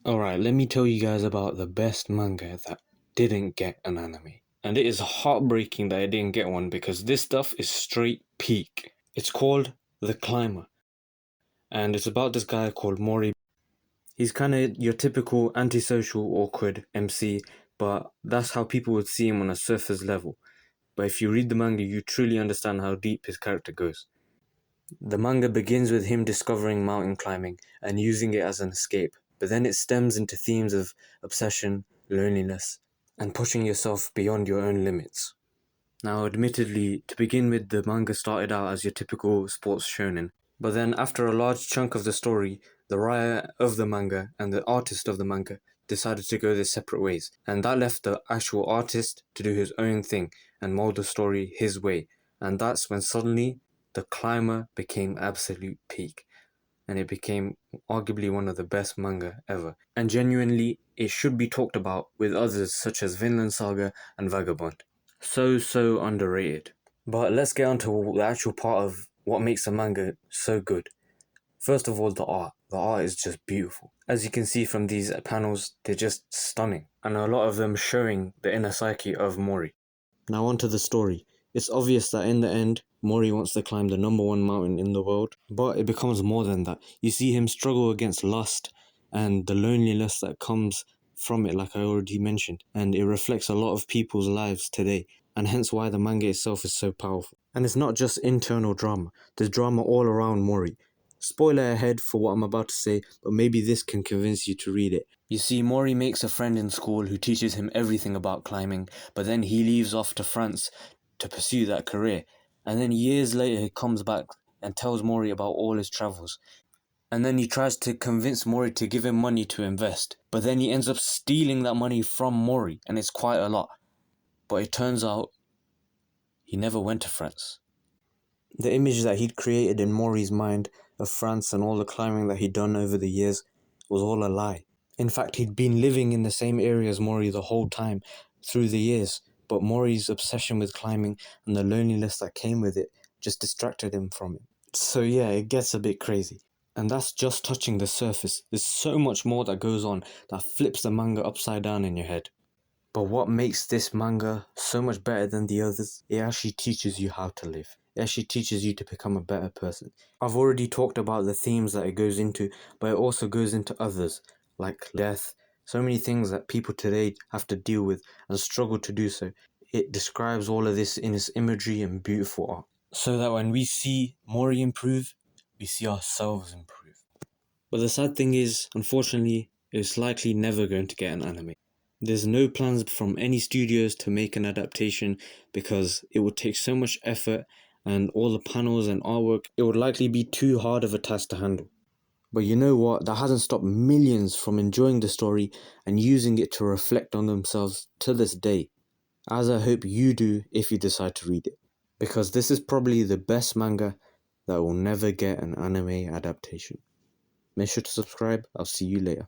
Alright, let me tell you guys about the best manga that didn't get an anime. And it is heartbreaking that it didn't get one because this stuff is straight peak. It's called The Climber. And it's about this guy called Mori. He's kind of your typical antisocial, awkward MC, but that's how people would see him on a surface level. But if you read the manga, you truly understand how deep his character goes. The manga begins with him discovering mountain climbing and using it as an escape, but then it stems into themes of obsession, loneliness, and pushing yourself beyond your own limits. Now, admittedly, to begin with, the manga started out as your typical sports shonen, but then after a large chunk of the story, the writer of the manga and the artist of the manga decided to go their separate ways, and that left the actual artist to do his own thing and mold the story his way, and that's when suddenly the Climber became absolute peak, and it became arguably one of the best manga ever, and genuinely it should be talked about with others such as Vinland Saga and Vagabond. So underrated. But let's get on to the actual part of what makes a manga so good. First of all, the art. The art is just beautiful. As you can see from these panels, they're just stunning, and a lot of them showing the inner psyche of Mori. Now on to the story. It's obvious that in the end, Mori wants to climb the #1 mountain in the world, but it becomes more than that. You see him struggle against lust and the loneliness that comes from it, like I already mentioned, and it reflects a lot of people's lives today, and hence why the manga itself is so powerful. And it's not just internal drama, there's drama all around Mori. Spoiler ahead for what I'm about to say, but maybe this can convince you to read it. You see, Mori makes a friend in school who teaches him everything about climbing, but then he leaves off to France to pursue that career. And then years later he comes back and tells Mori about all his travels. And then he tries to convince Mori to give him money to invest. But then he ends up stealing that money from Mori, and it's quite a lot. But it turns out he never went to France. The image that he'd created in Mori's mind of France and all the climbing that he'd done over the years was all a lie. In fact, he'd been living in the same area as Mori the whole time through the years, but Mori's obsession with climbing and the loneliness that came with it just distracted him from it. So yeah, it gets a bit crazy. And that's just touching the surface. There's so much more that goes on that flips the manga upside down in your head. But what makes this manga so much better than the others, it actually teaches you how to live. It actually teaches you to become a better person. I've already talked about the themes that it goes into, but it also goes into others, like death, so many things that people today have to deal with and struggle to do so. It describes all of this in its imagery and beautiful art, so that when we see Mori improve, we see ourselves improve. But the sad thing is, unfortunately, it's likely never going to get an anime. There's no plans from any studios to make an adaptation because it would take so much effort and all the panels and artwork, it would likely be too hard of a task to handle. But you know what? That hasn't stopped millions from enjoying the story and using it to reflect on themselves to this day, as I hope you do if you decide to read it. Because this is probably the best manga that will never get an anime adaptation. Make sure to subscribe. I'll see you later.